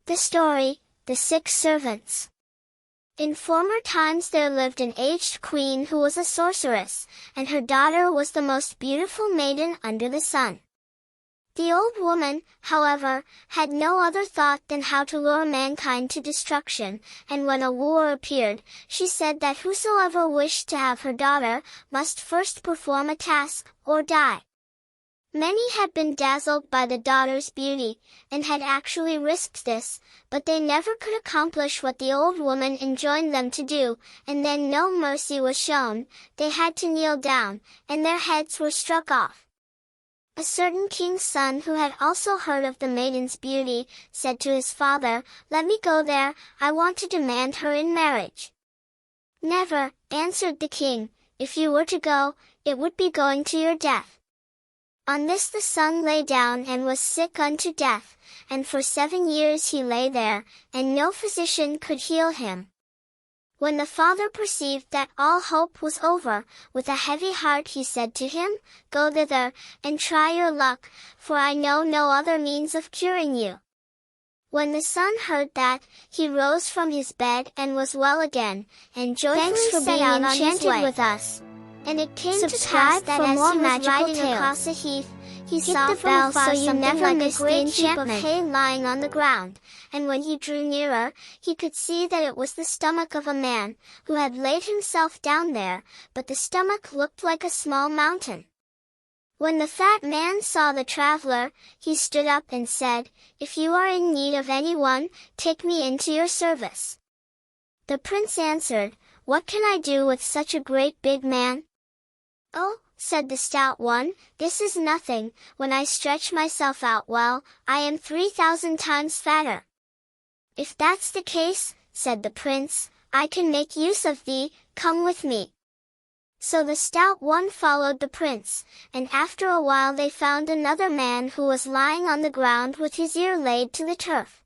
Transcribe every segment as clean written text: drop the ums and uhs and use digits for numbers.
The story, The Six Servants. In former times there lived an aged queen who was a sorceress, and her daughter was the most beautiful maiden under the sun. The old woman, however, had no other thought than how to lure mankind to destruction, and when a wooer appeared, she said that whosoever wished to have her daughter must first perform a task, or die. Many had been dazzled by the daughter's beauty, and had actually risked this, but they never could accomplish what the old woman enjoined them to do, and then no mercy was shown. They had to kneel down, and their heads were struck off. A certain king's son who had also heard of the maiden's beauty, said to his father, "Let me go there, I want to demand her in marriage." "Never," answered the king. "If you were to go, it would be going to your death." On this the son lay down and was sick unto death, and for 7 years he lay there, and no physician could heal him. When the father perceived that all hope was over, with a heavy heart he said to him, "Go thither, and try your luck, for I know no other means of curing you." When the son heard that, he rose from his bed and was well again, and joyfully set out on his way. With us. And it came to pass that as he was riding across a heath, he saw from afar something like a great heap of hay lying on the ground, and when he drew nearer, he could see that it was the stomach of a man, who had laid himself down there, but the stomach looked like a small mountain. When the fat man saw the traveler, he stood up and said, "If you are in need of anyone, take me into your service." The prince answered, "What can I do with such a great big man?" "Oh," said the stout one, "this is nothing. When I stretch myself out well, I am 3,000 times fatter." "If that's the case," said the prince, "I can make use of thee, come with me." So the stout one followed the prince, and after a while they found another man who was lying on the ground with his ear laid to the turf.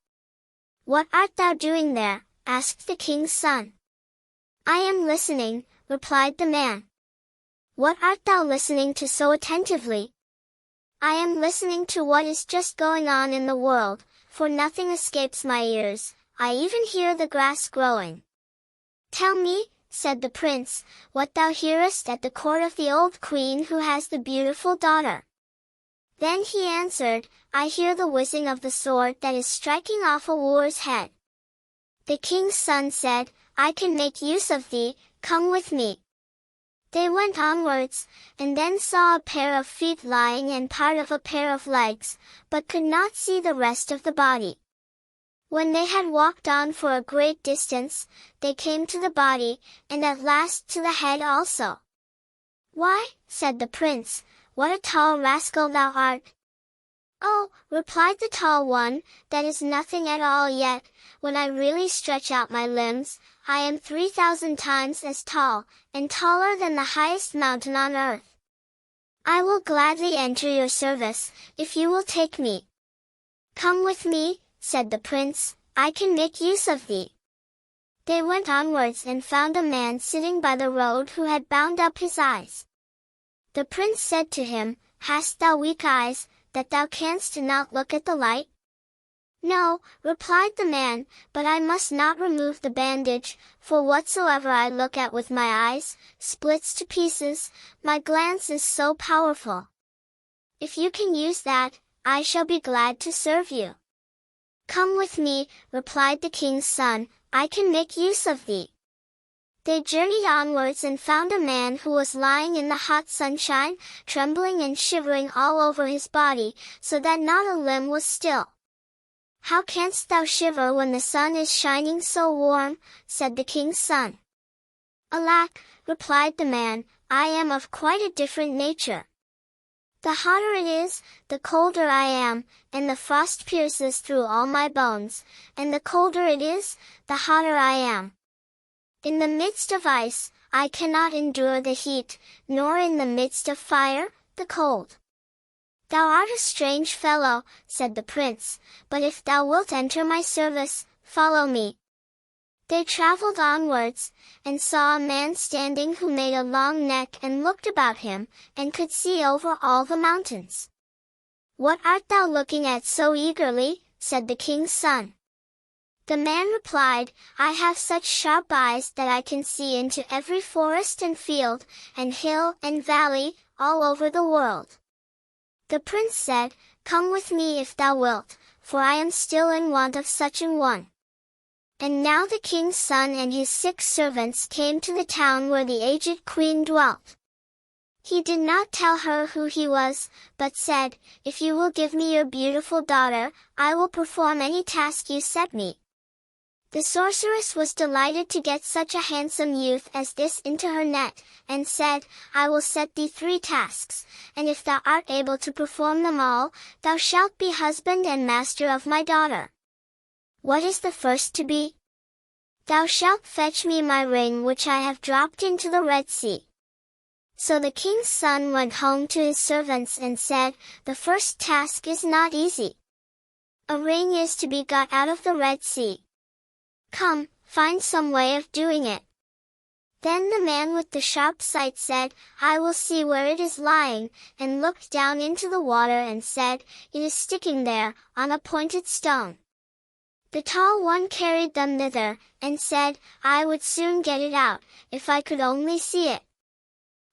"What art thou doing there?" asked the king's son. "I am listening," replied the man. "What art thou listening to so attentively?" "I am listening to what is just going on in the world, for nothing escapes my ears. I even hear the grass growing." "Tell me," said the prince, "what thou hearest at the court of the old queen who has the beautiful daughter." Then he answered, "I hear the whizzing of the sword that is striking off a wooer's head." The king's son said, "I can make use of thee, come with me." They went onwards, and then saw a pair of feet lying and part of a pair of legs, but could not see the rest of the body. When they had walked on for a great distance, they came to the body, and at last to the head also. "Why," said the prince, "what a tall rascal thou art!" "Oh," replied the tall one, "that is nothing at all yet. When I really stretch out my limbs, I am 3,000 times as tall, and taller than the highest mountain on earth. I will gladly enter your service, if you will take me." "Come with me," said the prince, "I can make use of thee." They went onwards and found a man sitting by the road who had bound up his eyes. The prince said to him, "Hast thou weak eyes, that thou canst not look at the light?" "No," replied the man, "but I must not remove the bandage, for whatsoever I look at with my eyes, splits to pieces, my glance is so powerful. If you can use that, I shall be glad to serve you." "Come with me," replied the king's son, "I can make use of thee." They journeyed onwards and found a man who was lying in the hot sunshine, trembling and shivering all over his body, so that not a limb was still. "How canst thou shiver when the sun is shining so warm?" said the king's son. "Alack," replied the man, "I am of quite a different nature. The hotter it is, the colder I am, and the frost pierces through all my bones, and the colder it is, the hotter I am. In the midst of ice, I cannot endure the heat, nor in the midst of fire, the cold." "Thou art a strange fellow," said the prince, "but if thou wilt enter my service, follow me." They traveled onwards, and saw a man standing who made a long neck and looked about him, and could see over all the mountains. "What art thou looking at so eagerly?" said the king's son. The man replied, I have such sharp eyes that I can see into every forest and field, and hill and valley, all over the world. The prince said, Come with me if thou wilt, for I am still in want of such an one. And now the king's son and his 6 servants came to the town where the aged queen dwelt. He did not tell her who he was, but said, If you will give me your beautiful daughter, I will perform any task you set me. The sorceress was delighted to get such a handsome youth as this into her net, and said, I will set thee 3 tasks, and if thou art able to perform them all, thou shalt be husband and master of my daughter. What is the first to be? Thou shalt fetch me my ring which I have dropped into the Red Sea. So the king's son went home to his servants and said, The first task is not easy. A ring is to be got out of the Red Sea. Come, find some way of doing it. Then the man with the sharp sight said, I will see where it is lying, and looked down into the water and said, It is sticking there, on a pointed stone. The tall one carried them thither, and said, I would soon get it out, if I could only see it.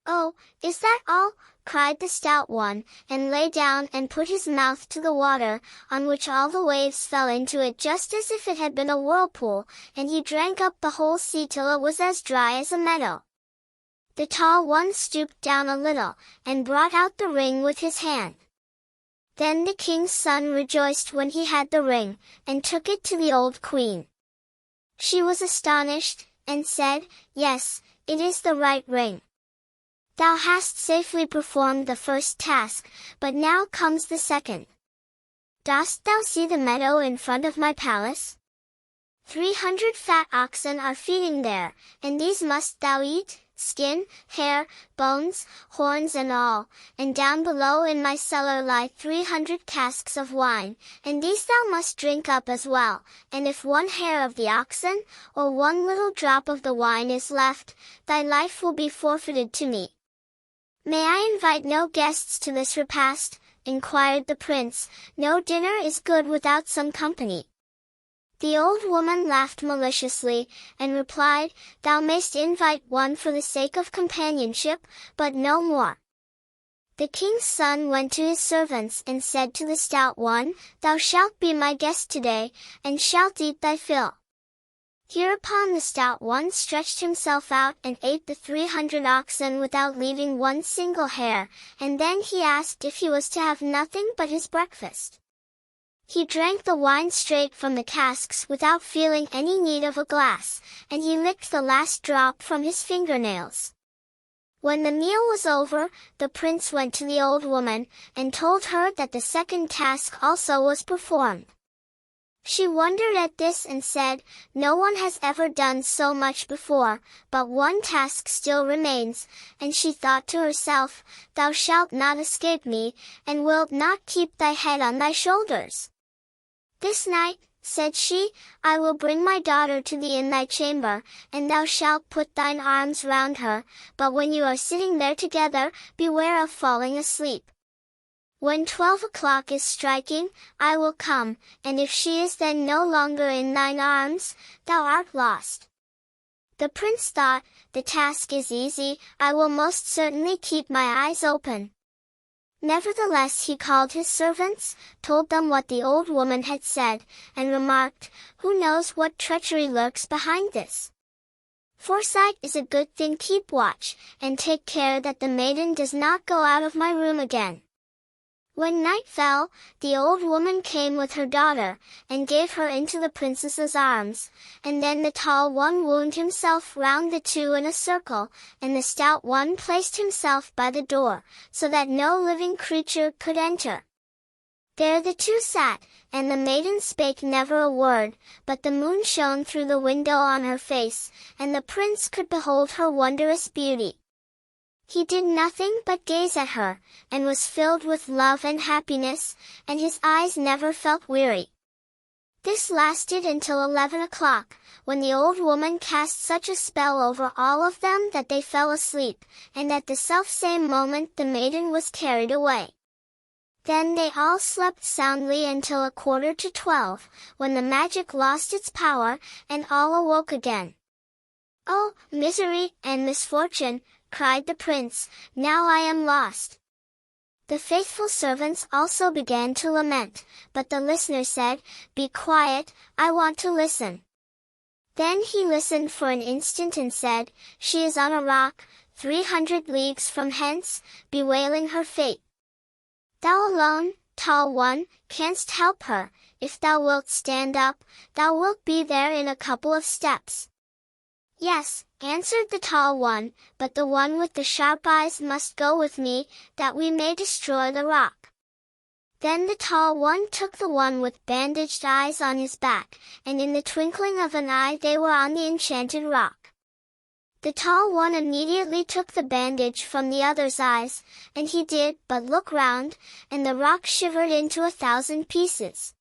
Oh, is that all? Cried the stout one, and lay down and put his mouth to the water, on which all the waves fell into it just as if it had been a whirlpool, and he drank up the whole sea till it was as dry as a meadow. The tall one stooped down a little, and brought out the ring with his hand. Then the king's son rejoiced when he had the ring, and took it to the old queen. She was astonished, and said, Yes, it is the right ring. Thou hast safely performed the first task, but now comes the second. Dost thou see the meadow in front of my palace? 300 fat oxen are feeding there, and these must thou eat, skin, hair, bones, horns and all, and down below in my cellar lie 300 casks of wine, and these thou must drink up as well, and if one hair of the oxen, or one little drop of the wine is left, thy life will be forfeited to me. May I invite no guests to this repast? Inquired the prince. No dinner is good without some company. The old woman laughed maliciously, and replied, Thou mayst invite one for the sake of companionship, but no more. The king's son went to his servants and said to the stout one, Thou shalt be my guest today, and shalt eat thy fill. Hereupon the stout one stretched himself out and ate the 300 oxen without leaving one single hair, and then he asked if he was to have nothing but his breakfast. He drank the wine straight from the casks without feeling any need of a glass, and he licked the last drop from his fingernails. When the meal was over, the prince went to the old woman, and told her that the second task also was performed. She wondered at this and said, No one has ever done so much before, but one task still remains, and she thought to herself, Thou shalt not escape me, and wilt not keep thy head on thy shoulders. This night, said she, I will bring my daughter to thee in thy chamber, and thou shalt put thine arms round her, but when you are sitting there together, beware of falling asleep. When 12 o'clock is striking, I will come, and if she is then no longer in thine arms, thou art lost. The prince thought, The task is easy, I will most certainly keep my eyes open. Nevertheless he called his servants, told them what the old woman had said, and remarked, Who knows what treachery lurks behind this? Foresight is a good thing. Keep watch, and take care that the maiden does not go out of my room again. When night fell, the old woman came with her daughter, and gave her into the princess's arms, and then the tall one wound himself round the two in a circle, and the stout one placed himself by the door, so that no living creature could enter. There the two sat, and the maiden spake never a word, but the moon shone through the window on her face, and the prince could behold her wondrous beauty. He did nothing but gaze at her, and was filled with love and happiness, and his eyes never felt weary. This lasted until 11 o'clock, when the old woman cast such a spell over all of them that they fell asleep, and at the selfsame moment the maiden was carried away. Then they all slept soundly until 11:45, when the magic lost its power, and all awoke again. "Oh, misery and misfortune!" cried the prince, "now I am lost." The faithful servants also began to lament, but the listener said, "Be quiet, I want to listen." Then he listened for an instant and said, "She is on a rock, 300 leagues from hence, bewailing her fate. Thou alone, tall one, canst help her. If thou wilt stand up, thou wilt be there in a couple of steps." "Yes," answered the tall one, "but the one with the sharp eyes must go with me, that we may destroy the rock." Then the tall one took the one with bandaged eyes on his back, and in the twinkling of an eye they were on the enchanted rock. The tall one immediately took the bandage from the other's eyes, and he did but look round, and the rock shivered into 1,000 pieces.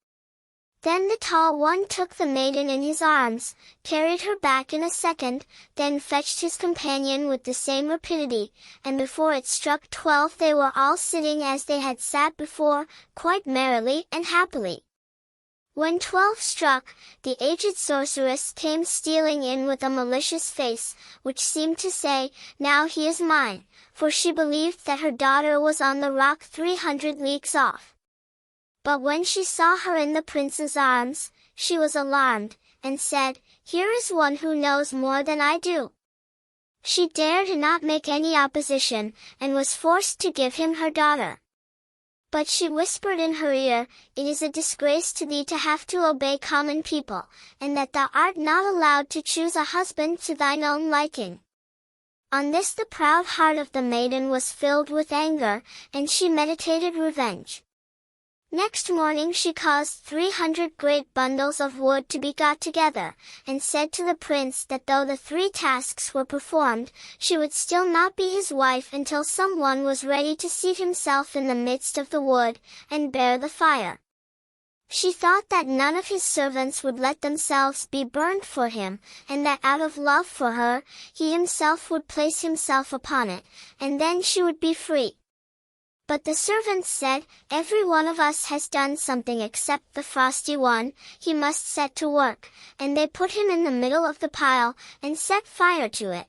Then the tall one took the maiden in his arms, carried her back in a second, then fetched his companion with the same rapidity, and before it struck 12 they were all sitting as they had sat before, quite merrily and happily. When 12 struck, the aged sorceress came stealing in with a malicious face, which seemed to say, "Now he is mine," for she believed that her daughter was on the rock 300 leagues off. But when she saw her in the prince's arms, she was alarmed, and said, "Here is one who knows more than I do." She dared not make any opposition, and was forced to give him her daughter. But she whispered in her ear, "It is a disgrace to thee to have to obey common people, and that thou art not allowed to choose a husband to thine own liking." On this the proud heart of the maiden was filled with anger, and she meditated revenge. Next morning she caused 300 great bundles of wood to be got together, and said to the prince that though the 3 tasks were performed, she would still not be his wife until some one was ready to seat himself in the midst of the wood, and bear the fire. She thought that none of his servants would let themselves be burned for him, and that out of love for her, he himself would place himself upon it, and then she would be free. But the servants said, "Every one of us has done something except the frosty one, he must set to work," and they put him in the middle of the pile, and set fire to it.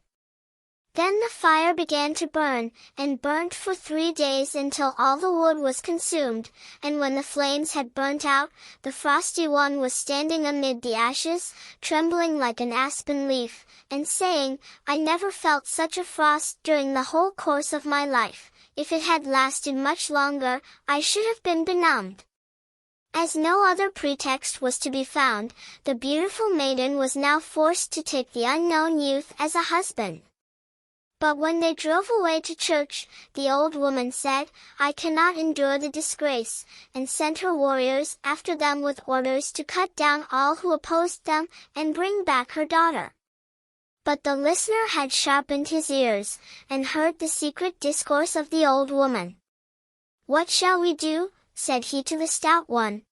Then the fire began to burn, and burnt for 3 days until all the wood was consumed, and when the flames had burnt out, the frosty one was standing amid the ashes, trembling like an aspen leaf, and saying, "I never felt such a frost during the whole course of my life. If it had lasted much longer, I should have been benumbed." As no other pretext was to be found, the beautiful maiden was now forced to take the unknown youth as a husband. But when they drove away to church, the old woman said, "I cannot endure the disgrace," and sent her warriors after them with orders to cut down all who opposed them, and bring back her daughter. But the listener had sharpened his ears, and heard the secret discourse of the old woman. "What shall we do?" said he to the stout one.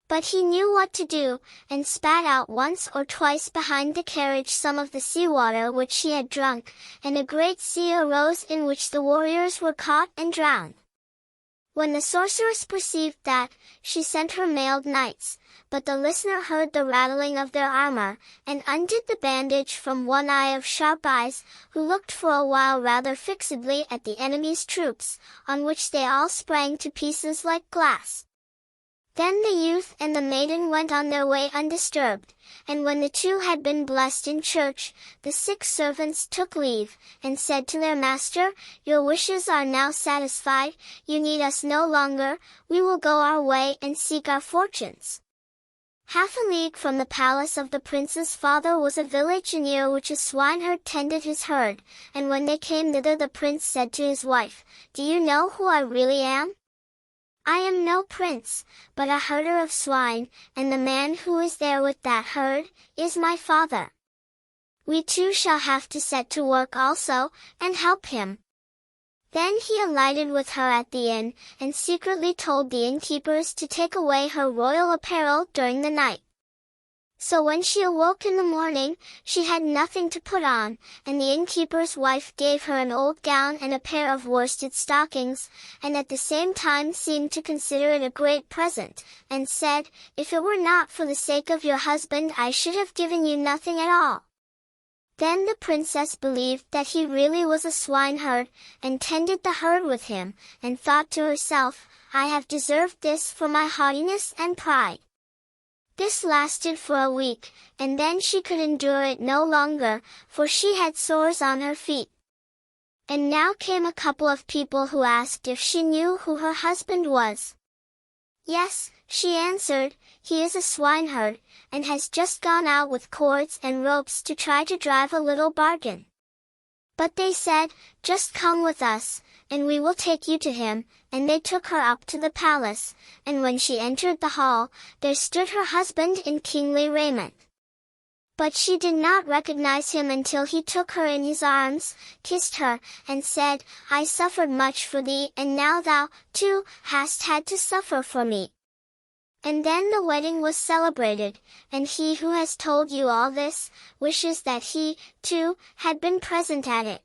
But he knew what to do, and spat out once or twice behind the carriage some of the sea water which she had drunk, and a great sea arose in which the warriors were caught and drowned. When the sorceress perceived that, she sent her mailed knights, but the listener heard the rattling of their armor, and undid the bandage from one eye of Sharp Eyes, who looked for a while rather fixedly at the enemy's troops, on which they all sprang to pieces like glass. Then the youth and the maiden went on their way undisturbed, and when the 2 had been blessed in church, the 6 servants took leave, and said to their master, "Your wishes are now satisfied, you need us no longer, we will go our way and seek our fortunes." Half a league from the palace of the prince's father was a village near which a swineherd tended his herd, and when they came thither the prince said to his wife, "Do you know who I really am? I am no prince, but a herder of swine, and the man who is there with that herd, is my father. We 2 shall have to set to work also, and help him." Then he alighted with her at the inn, and secretly told the innkeepers to take away her royal apparel during the night. So when she awoke in the morning, she had nothing to put on, and the innkeeper's wife gave her an old gown and a pair of worsted stockings, and at the same time seemed to consider it a great present, and said, "If it were not for the sake of your husband, I should have given you nothing at all." Then the princess believed that he really was a swineherd, and tended the herd with him, and thought to herself, "I have deserved this for my haughtiness and pride." This lasted for a week, and then she could endure it no longer, for she had sores on her feet. And now came a couple of people who asked if she knew who her husband was. "Yes," she answered, "he is a swineherd, and has just gone out with cords and ropes to try to drive a little bargain." But they said, "Just come with us, and we will take you to him," and they took her up to the palace, and when she entered the hall, there stood her husband in kingly raiment. But she did not recognize him until he took her in his arms, kissed her, and said, "I suffered much for thee, and now thou, too, hast had to suffer for me." And then the wedding was celebrated, and he who has told you all this, wishes that he, too, had been present at it.